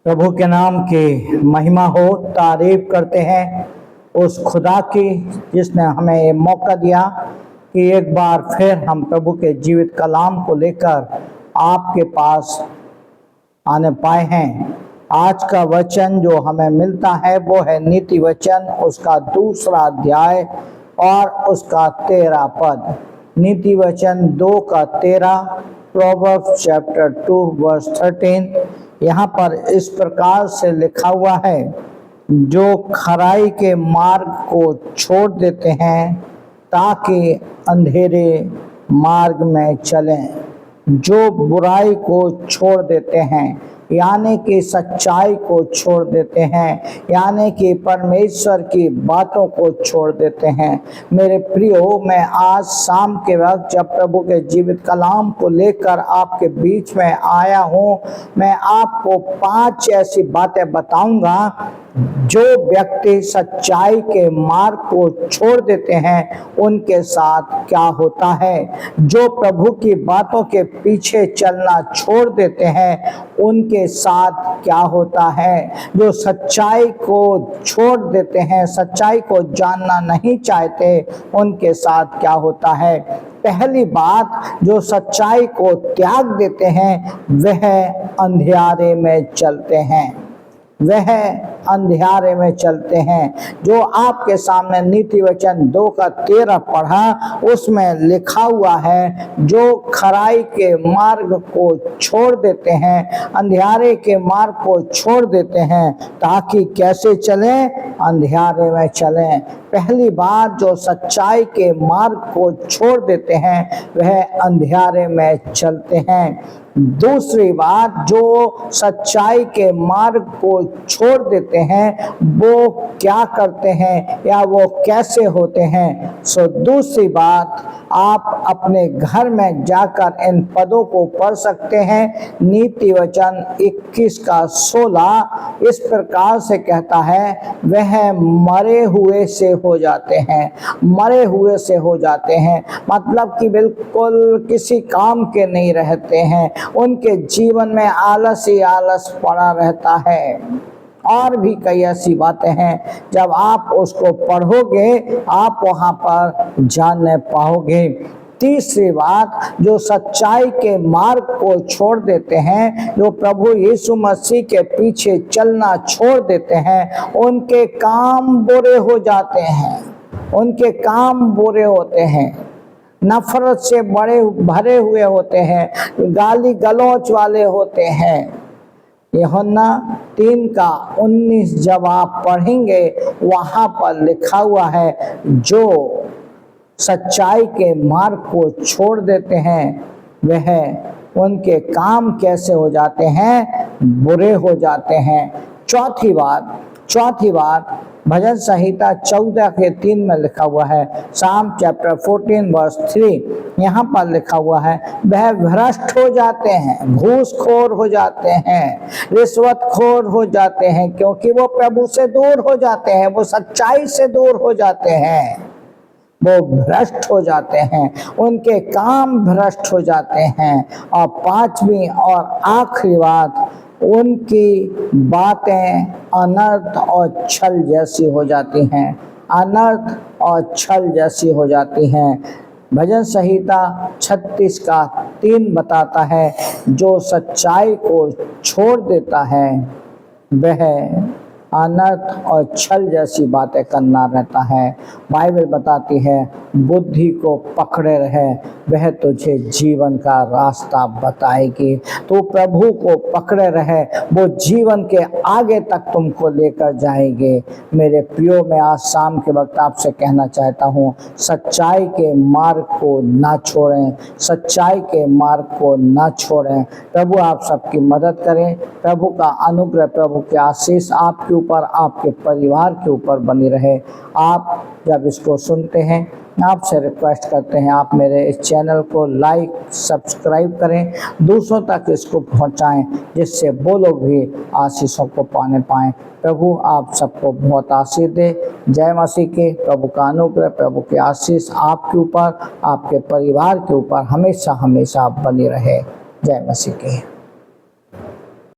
प्रभु के नाम की महिमा हो। तारीफ करते हैं उस खुदा की जिसने हमें ये मौका दिया कि एक बार फिर हम प्रभु के जीवित कलाम को लेकर आपके पास आने पाए हैं। आज का वचन जो हमें मिलता है वो है नीति वचन, उसका 2 अध्याय और उसका 13 पद। नीति वचन 2:13, प्रोवर्ब्स चैप्टर 2:13। यहाँ पर इस प्रकार से लिखा हुआ है, जो खराई के मार्ग को छोड़ देते हैं ताकि अंधेरे मार्ग में चलें। जो बुराई को छोड़ देते हैं यानी कि सच्चाई को छोड़ देते हैं, यानी कि परमेश्वर की बातों को छोड़ देते हैं। मेरे प्रियो, मैं आज शाम के वक्त जब प्रभु के जीवित कलाम को लेकर आपके बीच में आया हूँ, मैं आपको 5 ऐसी बातें बताऊंगा जो व्यक्ति सच्चाई के मार्ग को छोड़ देते हैं उनके साथ क्या होता है। जो प्रभु की बातों के पीछे चलना छोड़ देते हैं उनके साथ क्या होता है। जो सच्चाई को छोड़ देते हैं, सच्चाई को जानना नहीं चाहते, उनके साथ क्या होता है। पहली बात, जो सच्चाई को त्याग देते हैं वह अंधियारे में चलते हैं, वह अंधियारे में चलते हैं। जो आपके सामने नीति वचन 2:13 पढ़ा, उसमें लिखा हुआ है, जो खराई के मार्ग को छोड़ देते हैं, अंधियारे के मार्ग को छोड़ देते हैं ताकि कैसे चलें, अंधियारे में चलें। पहली बात, जो सच्चाई के मार्ग को छोड़ देते हैं वह अंधियारे में चलते हैं। दूसरी बात, जो सच्चाई के मार्ग को छोड़ देते हैं वो क्या करते हैं या वो कैसे होते हैं। दूसरी बात, आप अपने घर में जाकर इन पदों को पढ़ सकते हैं। नीति वचन 21:16 इस प्रकार से कहता है, वह मरे हुए से हो जाते हैं, मरे हुए से हो जाते हैं, मतलब कि बिल्कुल किसी काम के नहीं रहते हैं। उनके जीवन में आलस ही आलस पड़ा रहता है। और भी कई ऐसी बातें हैं, जब आप उसको पढ़ोगे आप वहाँ पर जानने पाओगे। तीसरी बात, जो सच्चाई के मार्ग को छोड़ देते हैं, जो प्रभु यीशु मसीह के पीछे चलना छोड़ देते हैं, उनके काम बुरे हो जाते हैं, उनके काम बुरे होते हैं, नफरत से भरे हुए होते हैं, गाली गलौच वाले होते हैं। यूहन्ना 3:19 जब आप पढ़ेंगे वहाँ पर लिखा हुआ है, जो सच्चाई के मार्ग को छोड़ देते हैं वह उनके काम कैसे हो जाते हैं, बुरे हो जाते हैं। चौथी बात भजन संहिता 14:3 में लिखा हुआ है, साम चैप्टर 14:3, यहाँ पर लिखा हुआ है, वह भ्रष्ट हो जाते हैं, घूसखोर हो जाते हैं, रिश्वतखोर हो जाते हैं, क्योंकि वो प्रभु से दूर हो जाते हैं, वो सच्चाई से दूर हो जाते हैं, वो भ्रष्ट हो जाते हैं, उनके काम भ्रष्ट हो जाते हैं। और 5वीं और आखिरी बात, उनकी बातें अनर्थ और छल जैसी हो जाती हैं, अनर्थ और छल जैसी हो जाती हैं। भजन संहिता 36:3 बताता है, जो सच्चाई को छोड़ देता है वह अनर्थ और छल जैसी बातें करना रहता है। बाइबल बताती है, बुद्धि को पकड़े रहे वह तुझे जीवन का रास्ता बताएगी। तो प्रभु को पकड़े रहे, वो जीवन के आगे तक तुमको लेकर जाएंगे। मेरे प्रियो, मैं आज शाम के वक्त आपसे कहना चाहता हूँ, सच्चाई के मार्ग को ना छोड़ें, सच्चाई के मार्ग को ना छोड़ें। प्रभु आप सबकी मदद करें। प्रभु का अनुग्रह, प्रभु के आशीष आपके ऊपर, आपके परिवार के ऊपर बनी रहे। आप जब इसको सुनते हैं, आपसे रिक्वेस्ट करते हैं, आप मेरे इस चैनल को लाइक सब्सक्राइब करें, दूसरों तक इसको पहुंचाएं, जिससे वो लोग भी आशीषों को पाने पाएं। प्रभु आप सबको बहुत आशीष दे। जय मसीह के। प्रभु का अनुग्रह, प्रभु के आशीष आपके ऊपर, आपके परिवार के ऊपर हमेशा हमेशा बनी रहे। जय मसीह के।